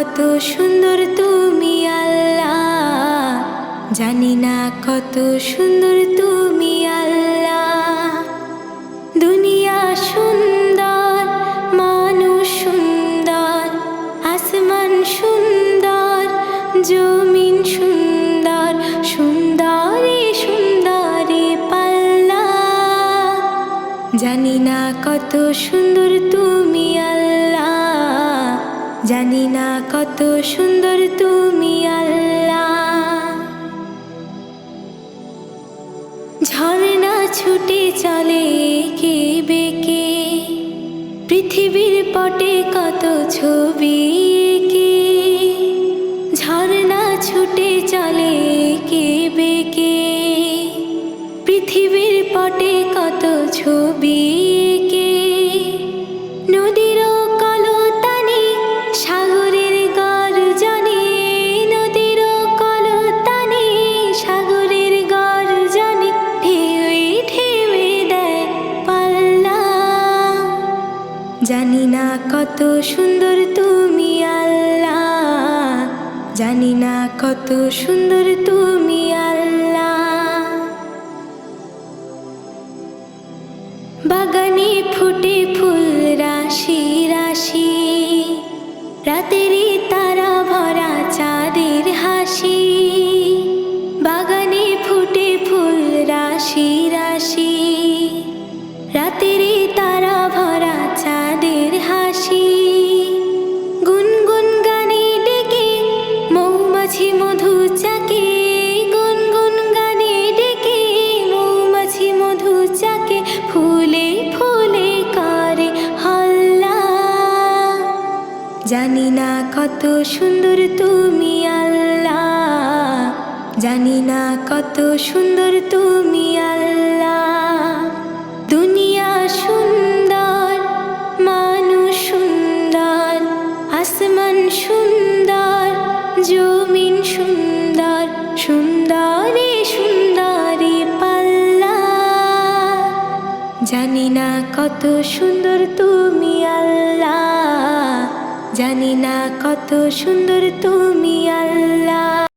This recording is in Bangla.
কত সুন্দর তুমি আল্লাহ, জানি না কত সুন্দর তুমি আল্লাহ। দুনিয়া সুন্দর, মানুষ সুন্দর, আসমান সুন্দর, জমিন সুন্দর, সুন্দরী সুন্দরী পাল্লা। জানি না কত সুন্দর তুমি আল্লাহ, জানি না কত সুন্দর তুমি আল্লাহ। ঝর্ণা ছুটে চলে এঁকে বেঁকে, পৃথিবীর পটে কত ছবি এঁকে। ঝর্ণা ছুটে চলে এঁকে বেঁকে, পৃথিবীর পটে কত ছবি এঁকে। নদীর কলতানি সাগরের গর্জনে, নদীর কলতানি সাগরের গর্জনে, ঢেউয়ে ঢেউয়ে দেয় পাল্লা। জানি না কত সুন্দর তুমি আল্লাহ, জানি না কত সুন্দর তুমি আল্লাহ। বাগানে ফুটে ফুল রাশি রাশি, রাতেরই তারা ভরা চাঁদের হাসি। বাগানে ফুটে ফুল রাশি রাশি, রাতেরই তারা ভরা চাঁদের হাসি। গুনগুন গানে ডেকে মৌমাছি মধু চাকে, গুনগুন গানে ডেকে মৌমাছি মধু চাকে। ফুলে ফুলে করে হল্লা, জানি না কত সুন্দর তুমি আল্লাহ, জানি না কত সুন্দর তুমি আল্লাহ। দুনিয়া সুন্দর, মানুষ সুন্দর, আসমান সুন্দর, জমিন সুন্দর, সুন্দরী সুন্দরী পাল্লা। জানি না কত সুন্দর তুমি আল্লাহ, জানি না কত সুন্দর তুমি আল্লাহ।